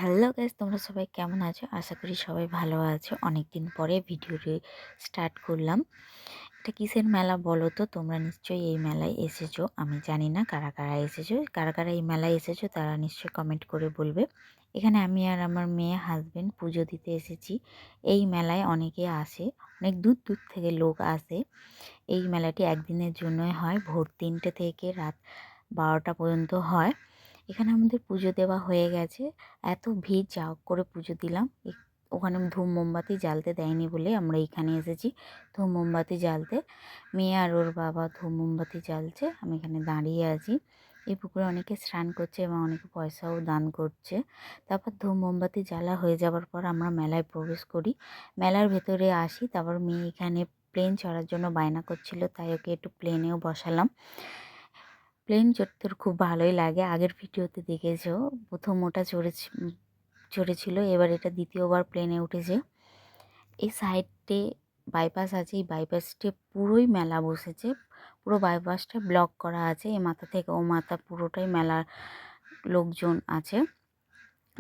Hello guys, তোমরা সবাই কেমন আছো? আশা করি সবাই ভালো আছো। অনেকদিন পরে ভিডিওটি স্টার্ট করলাম। এটা কিসের মেলা বলো তো? তোমরা নিশ্চয়ই এই মেলায় এসেছো। আমি জানি না কারা কারা এসেছো। কারা কারা এই মেলায় এসেছো তারা নিশ্চয়ই কমেন্ট করে বলবে। এখানে আমি আর আমার মেয়ে হাজবেন্ড পুজো দিতে এসেছি। এই মেলায় অনেকে আসে, অনেক দূর দূর থেকে লোক আসে। এই মেলাটি একদিনের জন্যই হয়, ভোর 3টে থেকে রাত 12টা পর্যন্ত হয়। এখানে আমাদের পুজো দেওয়া হয়ে গেছে। এত ভিড়, যা হোক করে পুজো দিলাম। ওখানে ধূপ মোমবাতি জ্বালতে দেয়নি বলে আমরা এখানে এসেছি ধূপ মোমবাতি জ্বালতে। মেয়ে আর ওর বাবা ধূপ মোমবাতি জ্বালছে, আমি এখানে দাঁড়িয়ে আছি। এই পুকুরে অনেকে স্নান করছে এবং অনেকে পয়সাও দান করছে। তারপর ধূপ মোমবাতি জ্বালা হয়ে যাওয়ার পর আমরা মেলায় প্রবেশ করি, মেলার ভেতরে আসি। তারপর মেয়ে এখানে প্লেন চড়ার জন্য বায়না করছিল, তাই ওকে একটু প্লেনেও বসালাম। প্লেন চড়তে ওর খুব ভালোই লাগে। আগের ভিডিওতে দেখেছো, প্রথম ওটা চড়েছিল, এবার এটা দ্বিতীয়বার প্লেনে উঠেছে। এই সাইডে বাইপাস আছে, এই বাইপাসটি পুরোই মেলা বসেছে। পুরো বাইপাসটা ব্লক করা আছে, এ মাথা থেকে ও মাথা পুরোটাই মেলার লোকজন আছে,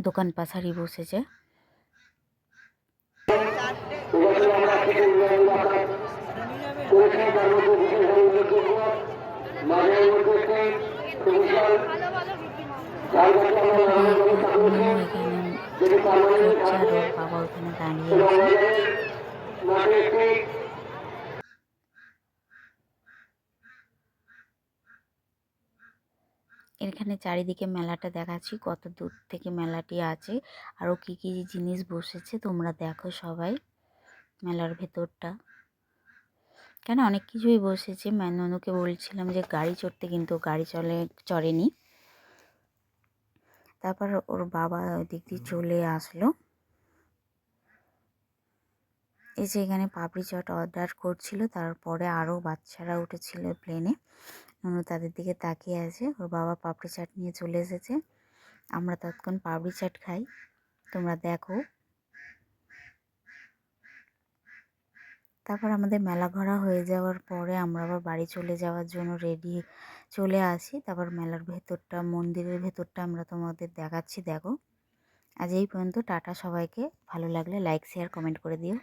দোকান পাশারি বসেছে। মেয়েও এখানে চড়ছে আর ওর বাবা ওখানে দাঁড়িয়ে আছে। এখানে চারিদিকে মেলাটা দেখাচ্ছি, কত দূর থেকে মেলাটি আছে, আরও কি কি জিনিস বসেছে তোমরা দেখো সবাই। মেলার ভেতরটা কেন অনেক কিছুই বসেছে। ননুকে বলছিলাম যে গাড়ি চড়তে, কিন্তু গাড়ি চড়েনি। তারপর ওর বাবা ওই দিক দিয়ে চলে আসলো। এই যে এখানে পাপড়ি চাট অর্ডার করছিল, তারপরে আরও বাচ্চারা উঠেছিল প্লেনে। ননু তাদের দিকে তাকিয়ে আছে, ওর বাবা পাপড়ি চাট নিয়ে চলে এসেছে। আমরা ততক্ষণ পাপড়ি চাট খাই, তোমরা দেখো। তারপর আমাদের মেলা ঘোরা হয়ে যাওয়ার পরে আমরা আবার বাড়ি চলে যাওয়ার জন্য রেডি চলে আসি। তারপর মেলার ভেতরটা, মন্দিরের ভেতরটা আমরা তোমাদের দেখাচ্ছি, দেখো। আজ এই পর্যন্ত, টাটা সবাইকে। ভালো লাগলে লাইক শেয়ার কমেন্ট করে দিও।